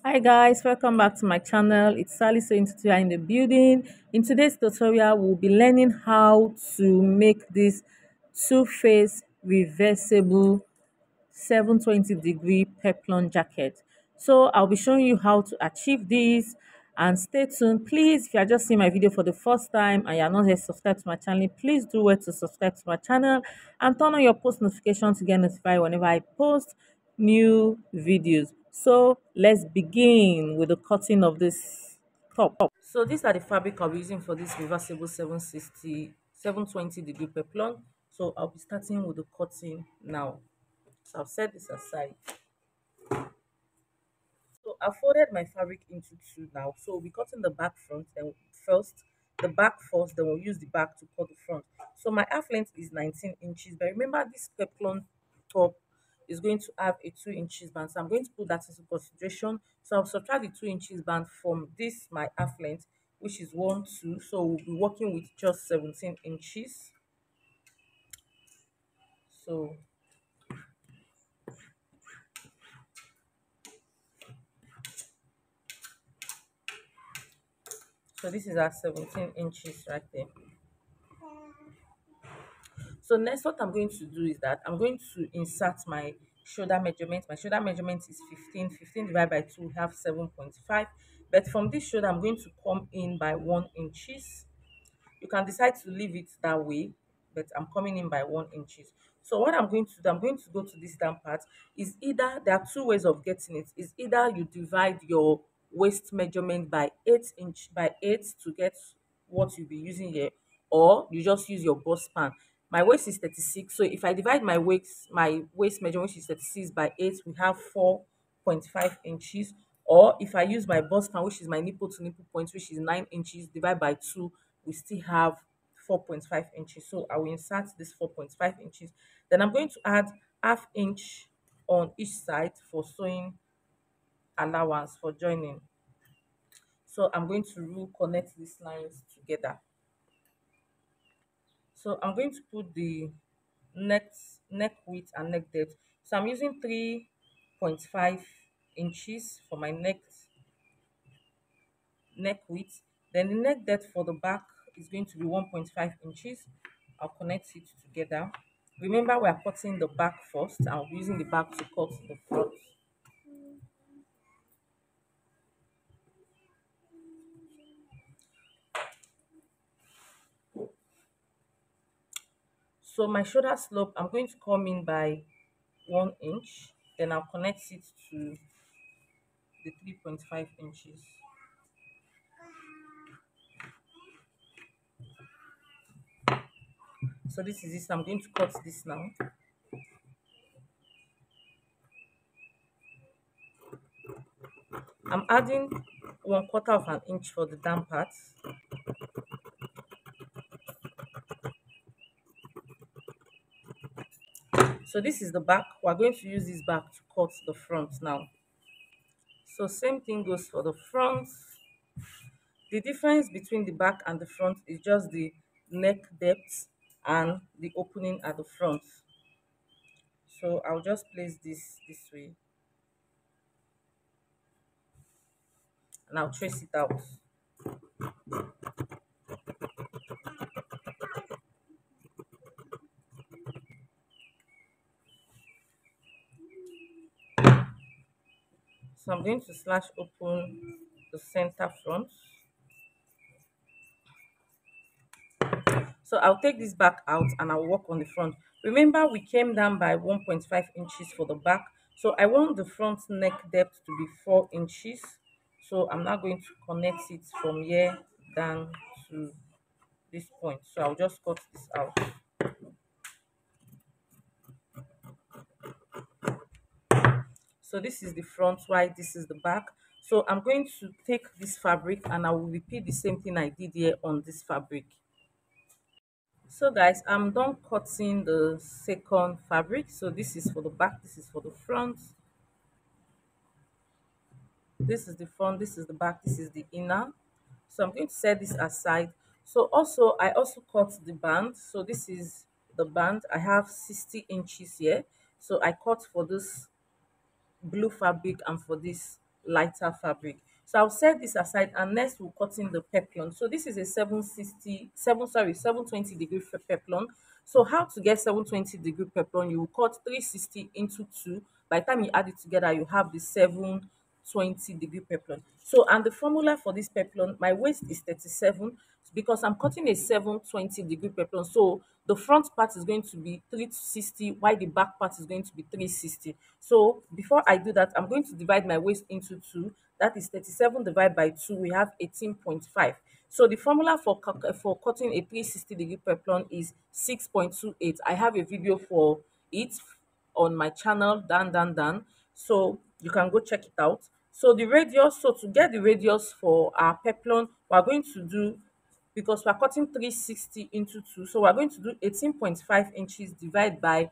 Hi guys, welcome back to my channel. It's Sally Saying Tutorial in the building. In today's tutorial, we'll be learning how to make this two-face reversible 720-degree peplum jacket. So I'll be showing you how to achieve this, and stay tuned. Please, if you are just seeing my video for the first time and you are not yet subscribed to my channel, please do where to subscribe to my channel and turn on your post notifications to get notified whenever I post new videos. So let's begin with the cutting of this top. So these are the fabric I'll be using for this reversible 720-degree peplum. So I'll be starting with the cutting now. So I've set this aside. So I folded my fabric into two now. So we'll be cutting the back front, then first the back first, then we'll use the back to cut the front. So my half length is 19 inches. But remember, this peplum top is going to have a 2 inches band. So I'm going to put that into consideration. So I'll subtract the 2 inches band from this my half length, which is 1 2. So we'll be working with just 17 inches. So this is our 17 inches right there. So next, what I'm going to do is that I'm going to insert my shoulder measurement. My shoulder measurement is 15. 15 divided by 2, we have 7.5. But from this shoulder, I'm going to come in by 1 inches. You can decide to leave it that way, but I'm coming in by 1 inches. So what I'm going to do, I'm going to go to this down part. Is either there are two ways of getting it. Is either you divide your waist measurement by 8 inch by 8 to get what you'll be using here, or you just use your bust span. My waist is 36, so if I divide my waist measurement, which is 36 by 8, we have 4.5 inches. Or if I use my bust span, which is my nipple to nipple point, which is 9 inches, divide by 2, we still have 4.5 inches. So I will insert this 4.5 inches. Then I'm going to add half inch on each side for sewing allowance for joining. So I'm going to rule connect these lines together. So I'm going to put the neck width and neck depth. So I'm using 3.5 inches for my neck width. Then the neck depth for the back is going to be 1.5 inches. I'll connect it together. Remember, we are cutting the back first. I'll be using the back to cut the front. So my shoulder slope, I'm going to come in by 1 inch. Then I'll connect it to the 3.5 inches. So this is this. I'm going to cut this now. I'm adding 1/4 of an inch for the down part. So this is the back. We're going to use this back to cut the front now. So same thing goes for the front. The difference between the back and the front is just the neck depth and the opening at the front. So I'll just place this way and I'll trace it out. So I'm going to slash open the center front. So I'll take this back out and I'll work on the front. Remember, we came down by 1.5 inches for the back. So I want the front neck depth to be 4 inches. So I'm now going to connect it from here down to this point. So I'll just cut this out. So this is the front, while this is the back. So I'm going to take this fabric and I will repeat the same thing I did here on this fabric. So guys, I'm done cutting the second fabric. So this is for the back, this is for the front, this is the front, this is the back, this is the inner. So I'm going to set this aside. So also I also cut the band. So this is the band. I have 60 inches here. So I cut for this blue fabric and for this lighter fabric. So I'll set this aside, and next we'll cut in the peplon. So this is a 720 degree peplon. So how to get 720-degree peplon? You will cut 360 into 2. By the time you add it together, you have the 720-degree peplon. So, and the formula for this peplon, my waist is 37 because I'm cutting a 720-degree peplon. So the front part is going to be 360, while the back part is going to be 360. So before I do that, I'm going to divide my waist into 2. That is 37 divided by 2. We have 18.5. So the formula for cutting a 360-degree peplon is 6.28. I have a video for it on my channel, dan. So you can go check it out. So the radius, so to get the radius for our peplon, we're going to do, because we're cutting 360 into 2, so we're going to do 18.5 inches divided by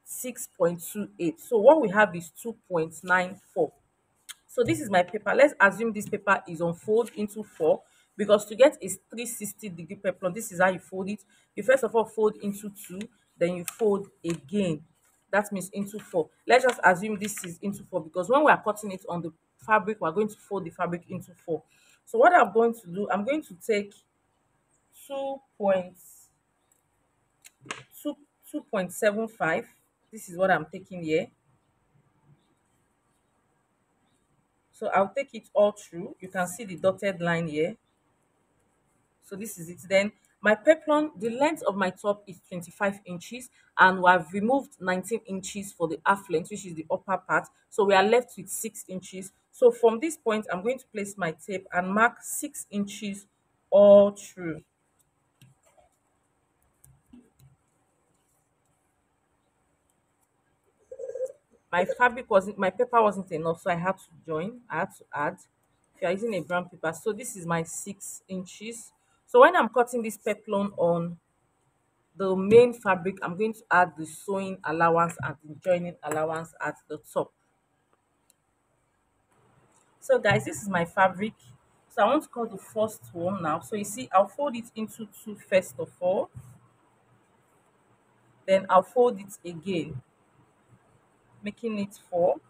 6.28. So what we have is 2.94. So this is my paper. Let's assume this paper is unfold into 4, because to get a 360-degree peplon, this is how you fold it. You first of all fold into 2, then you fold again. That means into 4. Let's just assume this is into 4, because when we are cutting it on the fabric, we're going to fold the fabric into 4. So what I'm going to do, I'm going to take 2.75. This is what I'm taking here. So I'll take it all through. You can see the dotted line here. So this is it. Then my peplon, the length of my top is 25 inches, and we have removed 19 inches for the half length, which is the upper part. So we are left with 6 inches. So from this point, I'm going to place my tape and mark 6 inches all through. My paper wasn't enough, so I had to join. I had to add. If you are using a brown paper, so this is my 6 inches. So when I'm cutting this peplon on the main fabric, I'm going to add the sewing allowance and the joining allowance at the top. So guys, this is my fabric. So I want to cut the first one now. So you see, I'll fold it into 2 first of all, then I'll fold it again, making it 4.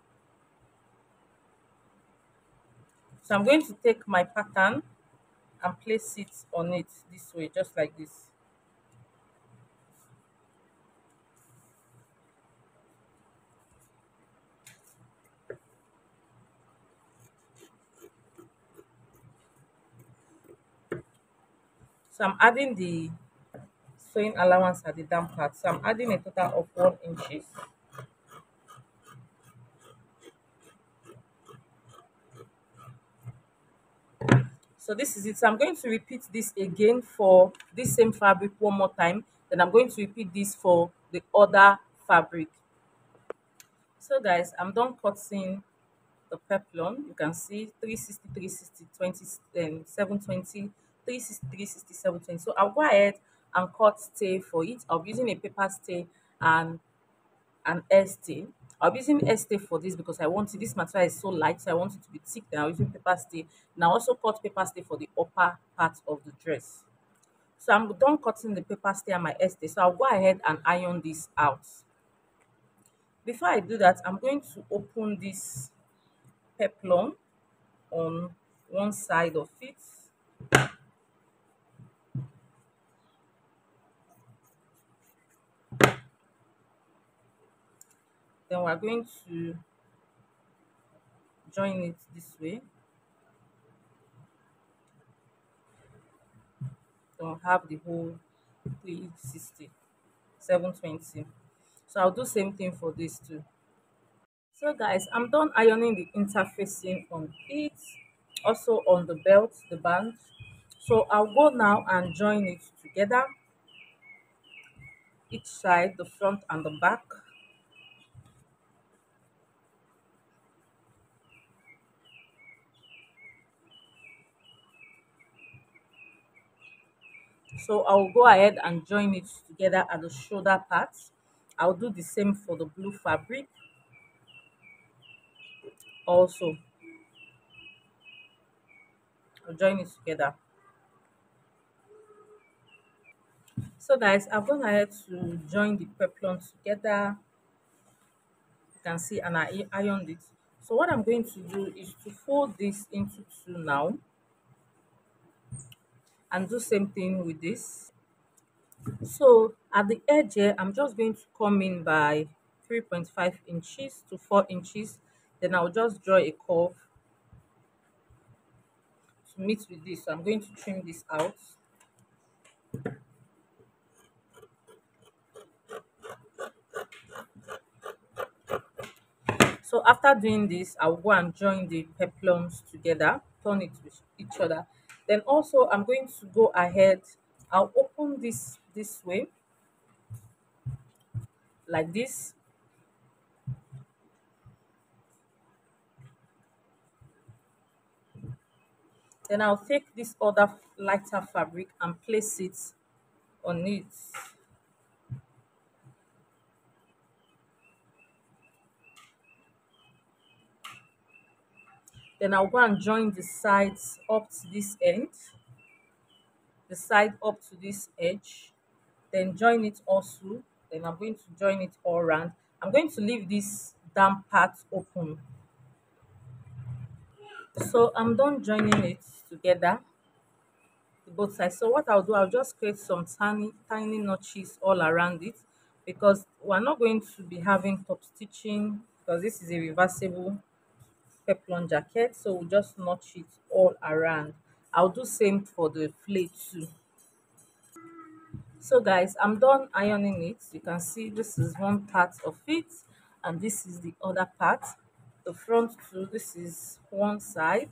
So I'm going to take my pattern and place it on it this way, just like this. So I'm adding the sewing allowance at the down part. So I'm adding a total of 1 inches. So this is it. So I'm going to repeat this again for this same fabric one more time. Then I'm going to repeat this for the other fabric. So guys, I'm done cutting the peplon. You can see 360, 360, 20, 720, 360, 360, 720. So I'll go ahead and cut stay for it. I'll be using a paper stay and an air stay. I'll be using air stay for this because I want it. This material is so light, so I want it to be thick. Then I'll use paper stay. And I also cut paper stay for the upper part of the dress. So I'm done cutting the paper stay and my air stay. So I'll go ahead and iron this out. Before I do that, I'm going to open this peplum on one side of it. Then we're going to join it this way. Then we'll have the whole 360, 720. So I'll do same thing for this too. So guys, I'm done ironing the interfacing on it, also on the belt, the band. So I'll go now and join it together, each side, the front and the back. So I'll go ahead and join it together at the shoulder part. I'll do the same for the blue fabric also. I'll join it together. So guys, I've gone ahead to join the peplon together. You can see, and I ironed it. So what I'm going to do is to fold this into two now and do same thing with this. So at the edge here, I'm just going to come in by 3.5 inches to 4 inches. Then I'll just draw a curve to meet with this. So I'm going to trim this out. So after doing this, I'll go and join the peplums together, turn it with each other. Then also I'm going to go ahead, I'll open this way like this. Then I'll take this other lighter fabric and place it on it. Then I'll go and join the sides up to this end, the side up to this edge, then join it also. Then I'm going to join it all around. I'm going to leave this damp part open. So I'm done joining it together, the both sides. So what I'll do, I'll just create some tiny notches all around it, because we're not going to be having top stitching because this is a reversible peplum jacket. So we'll just notch it all around. I'll do same for the flate too. So guys, I'm done ironing it. You can see this is one part of it and this is the other part. The front too, this is one side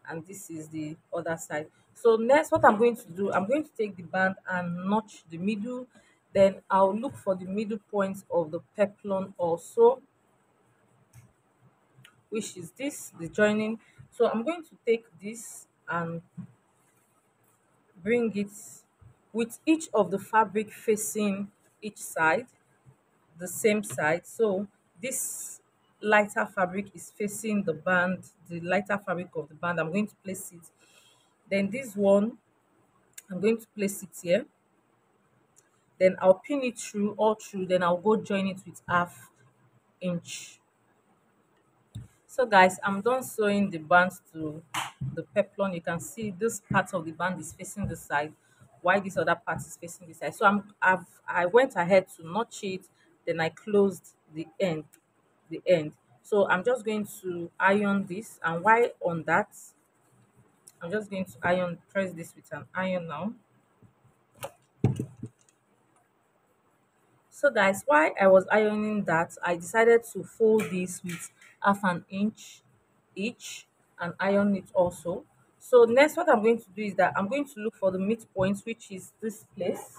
and this is the other side. So next what I'm going to do, I'm going to take the band and notch the middle. Then I'll look for the middle point of the peplum also, which is this, the joining. So I'm going to take this and bring it with each of the fabric facing each side, the same side. So this lighter fabric is facing the band, the lighter fabric of the band. I'm going to place it. Then this one, I'm going to place it here. Then I'll pin it through, all through. Then I'll go join it with half inch. So guys, I'm done sewing the bands to the peplum. You can see this part of the band is facing the side, while this other part is facing the side. So I went ahead to notch it, then I closed the end. So I'm just going to iron this, and while on that, I'm just going to press this with an iron now. So guys, while I was ironing that, I decided to fold this with half an inch each and iron it also. So next what I'm going to do is that I'm going to look for the midpoint, which is this place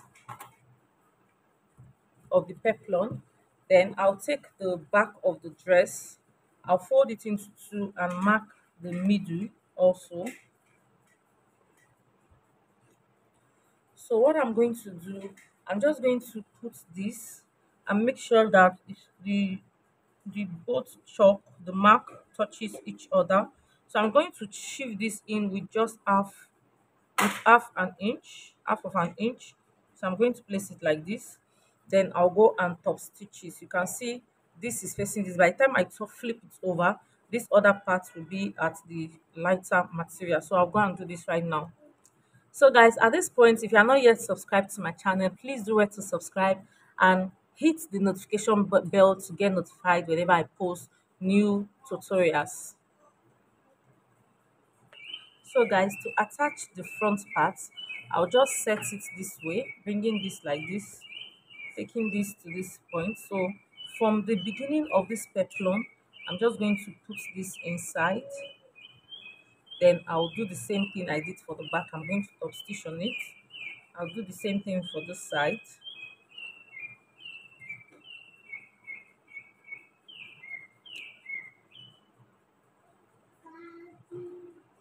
of the peplum. Then I'll take the back of the dress, I'll fold it into two and mark the middle also. So what I'm going to do, I'm just going to put this and make sure that the both chalk, the mark touches each other. So I'm going to shift this in with just half an inch, half of an inch. So I'm going to place it like this. Then I'll go and top stitches. You can see this is facing this. By the time I flip it over, this other part will be at the lighter material. So I'll go and do this right now. So guys, at this point, if you are not yet subscribed to my channel, please do it to subscribe and hit the notification bell to get notified whenever I post new tutorials. So guys, to attach the front part, I'll just set it this way, bringing this like this, taking this to this point. So from the beginning of this peplum, I'm just going to put this inside. Then I'll do the same thing I did for the back. I'm going to top stitch on it. I'll do the same thing for this side.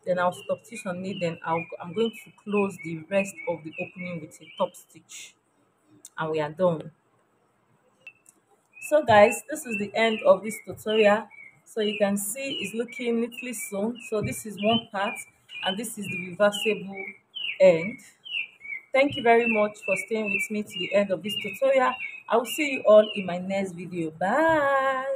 Then I'll stop stitch on it. Then I'm going to close the rest of the opening with a top stitch, and we are done. So guys, this is the end of this tutorial. So you can see it's looking neatly sewn. So this is one part and this is the reversible end. Thank you very much for staying with me to the end of this tutorial. I will see you all in my next video. Bye.